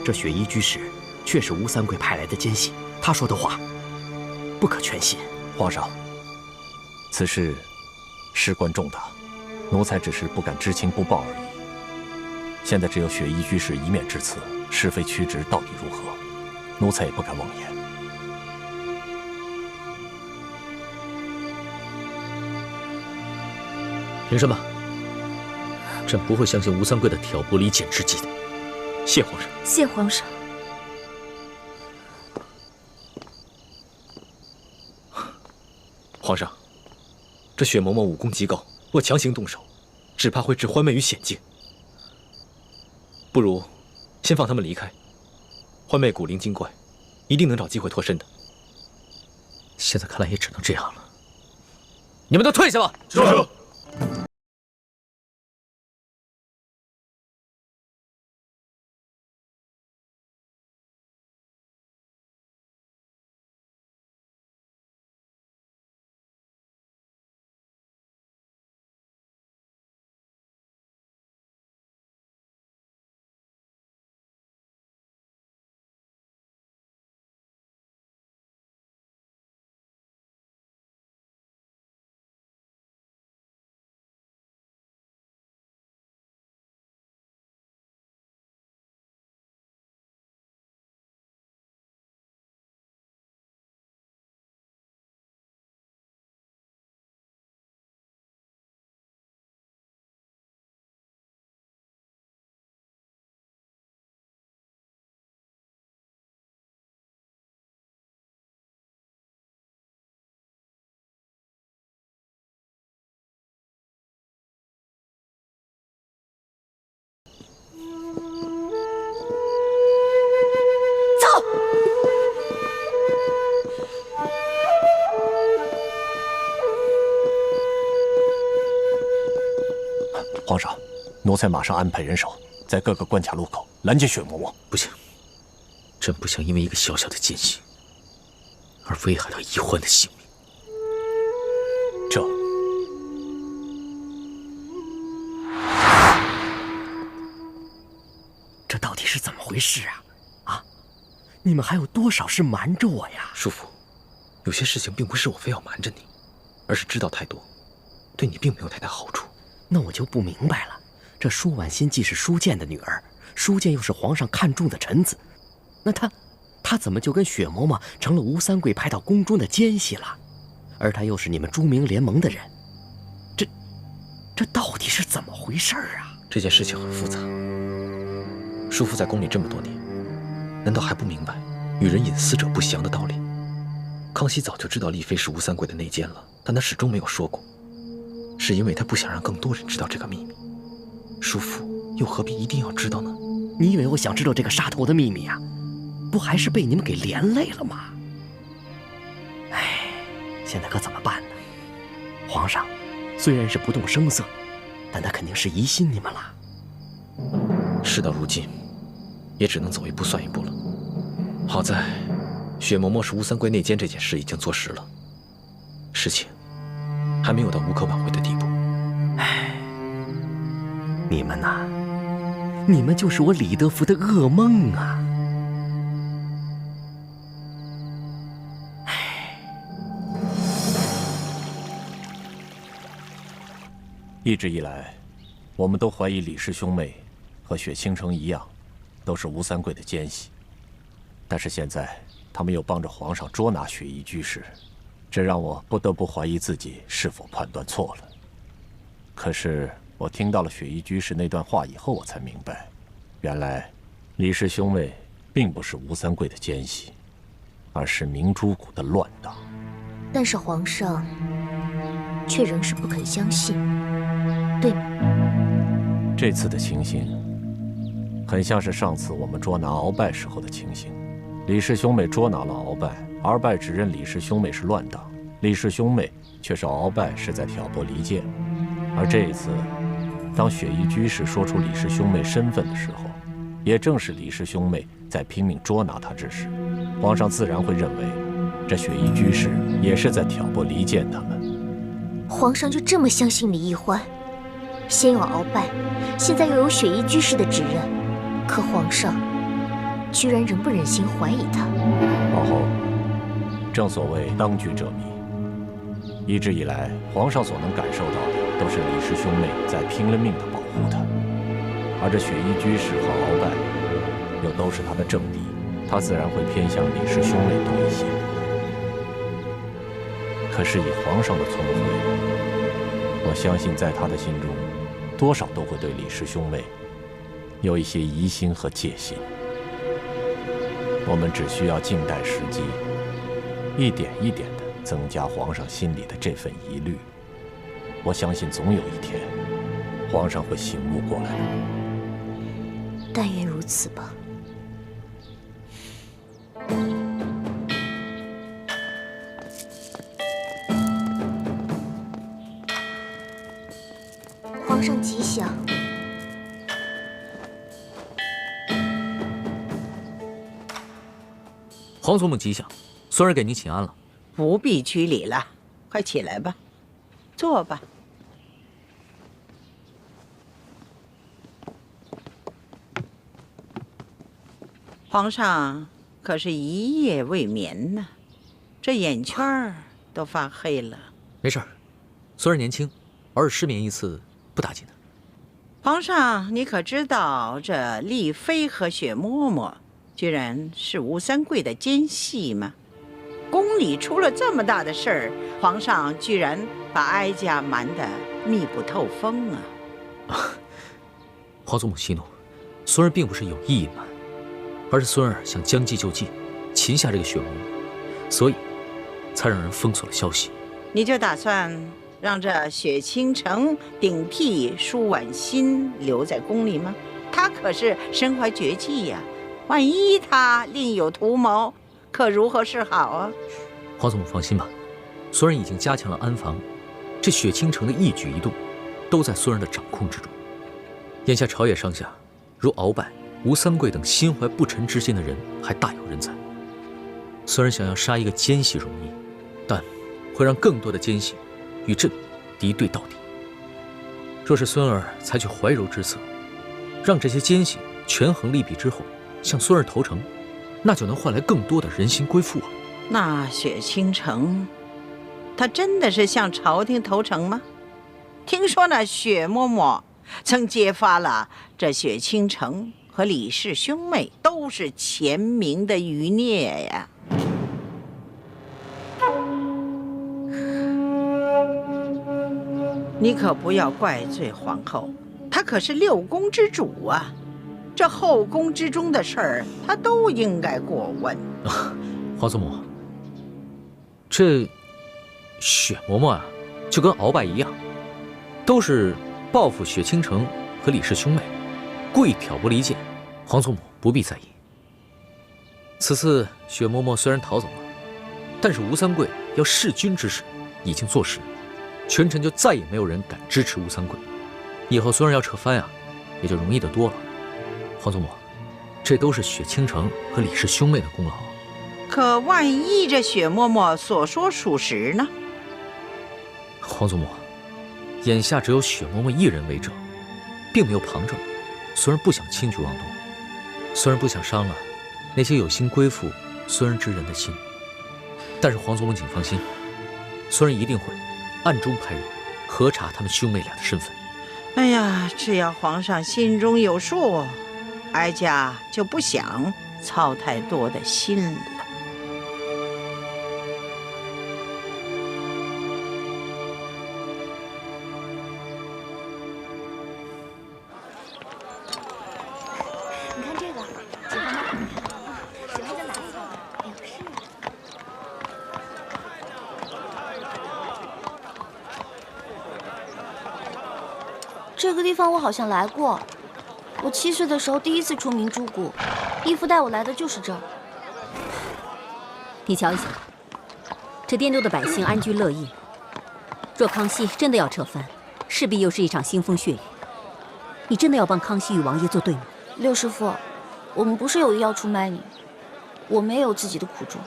这雪衣居士确是吴三桂派来的奸细，他说的话不可全信。皇上，此事事关重大，奴才只是不敢知情不报而已。现在只有雪衣居士一面之词，是非曲直到底如何，奴才也不敢妄言。凭什么？朕不会相信吴三桂的挑拨离间之计的。谢皇上。谢皇上。皇上，这雪嬷嬷武功极高，若强行动手，只怕会置欢妹于险境。不如先放他们离开，欢妹古灵精怪，一定能找机会脱身的。现在看来也只能这样了。你们都退下吧。是。皇上，奴才马上安排人手，在各个关卡路口拦截雪嬷嬷。不行，朕不想因为一个小小的奸细而危害到易欢的性命。回事啊？啊，你们还有多少事瞒着我呀？叔父，有些事情并不是我非要瞒着你，而是知道太多，对你并没有太大好处。那我就不明白了，这舒婉心既是舒建的女儿，舒建又是皇上看重的臣子，那她怎么就跟雪嬷嬷成了吴三桂派到宫中的奸细了？而她又是你们朱明联盟的人，这到底是怎么回事啊？这件事情很复杂。叔父在宫里这么多年，难道还不明白与人隐私者不祥的道理？康熙早就知道丽妃是吴三桂的内奸了，但他始终没有说过，是因为他不想让更多人知道这个秘密。叔父又何必一定要知道呢？你以为我想知道这个杀头的秘密啊？不还是被你们给连累了吗？哎，现在可怎么办呢？皇上虽然是不动声色，但他肯定是疑心你们了。事到如今，也只能走一步算一步了。好在雪嬷嬷是吴三桂内奸这件事已经坐实了，事情还没有到无可挽回的地步。唉，你们呐，你们就是我李德福的噩梦啊！一直以来，我们都怀疑李氏兄妹和雪倾城一样，都是吴三桂的奸细。但是现在，他们又帮着皇上捉拿雪衣居士，这让我不得不怀疑自己是否判断错了。可是我听到了雪衣居士那段话以后，我才明白，原来李氏兄妹并不是吴三桂的奸细，而是明珠谷的乱党。但是皇上却仍是不肯相信，对吗？这次的情形很像是上次我们捉拿鳌拜时候的情形。李氏兄妹捉拿了鳌拜，鳌拜指认李氏兄妹是乱党，李氏兄妹却是鳌拜是在挑拨离间。而这一次，当雪衣居士说出李氏兄妹身份的时候，也正是李氏兄妹在拼命捉拿他之时，皇上自然会认为这雪衣居士也是在挑拨离间他们。皇上就这么相信李易欢？先有鳌拜，现在又有雪衣居士的指认，可皇上居然仍不忍心怀疑他。皇后，正所谓当局者迷，一直以来，皇上所能感受到的都是李氏兄妹在拼了命地保护他，而这雪衣居士和鳌拜又都是他的政敌，他自然会偏向李氏兄妹多一些。可是以皇上的聪慧，我相信在他的心中，多少都会对李氏兄妹有一些疑心和戒心。我们只需要静待时机，一点一点地增加皇上心里的这份疑虑。我相信总有一天，皇上会醒悟过来的。但愿如此吧。皇上吉祥。皇祖母吉祥，孙儿给您请安了。不必拘礼了，快起来吧，坐吧。皇上可是一夜未眠呢，这眼圈儿都发黑了。没事儿，孙儿年轻，偶尔失眠一次不打紧的。皇上，你可知道这丽妃和雪嬷嬷居然是吴三桂的奸细吗？宫里出了这么大的事儿，皇上居然把哀家瞒得密不透风啊！皇祖母息怒，孙儿并不是有意隐瞒，而是孙儿想将计就计，擒下这个雪嬷嬷，所以才让人封锁了消息。你就打算让这雪倾城顶替舒婉心留在宫里吗？她可是身怀绝技呀，万一她另有图谋，可如何是好啊？皇祖母放心吧，孙儿已经加强了安防，这雪倾城的一举一动，都在孙儿的掌控之中。眼下朝野上下，如鳌拜、吴三桂等心怀不臣之心的人还大有人在。孙儿想要杀一个奸细容易，但会让更多的奸细与朕敌对到底。若是孙儿采取怀柔之策，让这些奸细权衡利弊之后，向孙儿投诚，那就能换来更多的人心归附啊。那雪倾城，他真的是向朝廷投诚吗？听说那雪嬷嬷曾揭发了这雪倾城和李氏兄妹都是前明的余孽呀。你可不要怪罪皇后，她可是六宫之主啊，这后宫之中的事儿，她都应该过问。皇祖母，这雪嬷嬷啊，就跟鳌拜一样，都是报复雪倾城和李氏兄妹，故意挑拨离间，皇祖母不必在意。此次雪嬷嬷虽然逃走了，但是吴三桂要弑君之事已经坐实，群臣就再也没有人敢支持吴三桂。以后孙儿要撤藩啊，也就容易得多了。皇祖母，这都是雪倾城和李氏兄妹的功劳。可万一这雪嬷嬷所说属实呢？皇祖母，眼下只有雪嬷嬷一人为证，并没有旁证。孙儿不想轻举妄动，孙儿不想伤了那些有心归附孙儿之人的心。但是皇祖母请放心，孙儿一定会暗中派人核查他们兄妹俩的身份。哎呀，只要皇上心中有数，哀家就不想操太多的心了。你看这个，喜欢吗？喜欢就拿一个。哎呦，是啊。这个地方我好像来过，我7岁的时候第一次出明珠谷，义父带我来的就是这儿。你瞧一瞧，这滇州的百姓安居乐业。若康熙真的要撤藩，势必又是一场腥风血雨。你真的要帮康熙与王爷作对吗？六师父，我们不是有意要出卖你，我们也有自己的苦衷。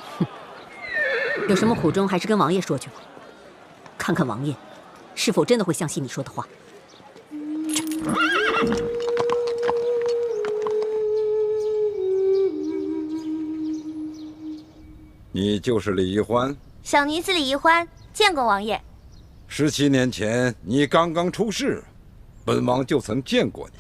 有什么苦衷，还是跟王爷说去吧。看看王爷是否真的会相信你说的话。你就是李易欢？小女子李易欢，见过王爷。17年前你刚刚出世，本王就曾见过你。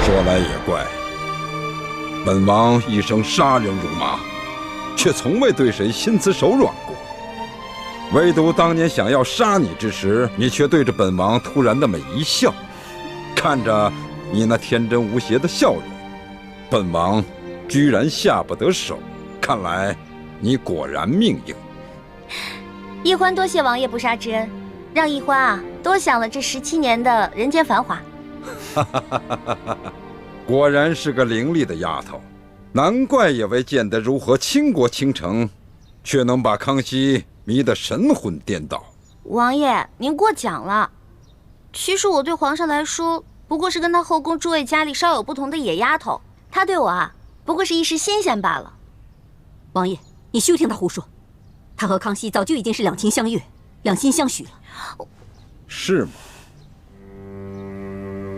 说来也怪，本王一生杀人如麻，却从未对谁心慈手软过。唯独当年想要杀你之时，你却对着本王突然那么一笑，看着你那天真无邪的笑容，本王居然下不得手。看来你果然命硬。易欢多谢王爷不杀之恩，让易欢啊多享了这17年的人间繁华。果然是个伶俐的丫头，难怪也未见得如何倾国倾城，却能把康熙迷得神魂颠倒。王爷，您过奖了。其实我对皇上来说，不过是跟他后宫诸位家里稍有不同的野丫头，他对我啊，不过是一时新鲜罢了。王爷，你休听他胡说，他和康熙早就已经是两情相悦、两心相许了。是吗？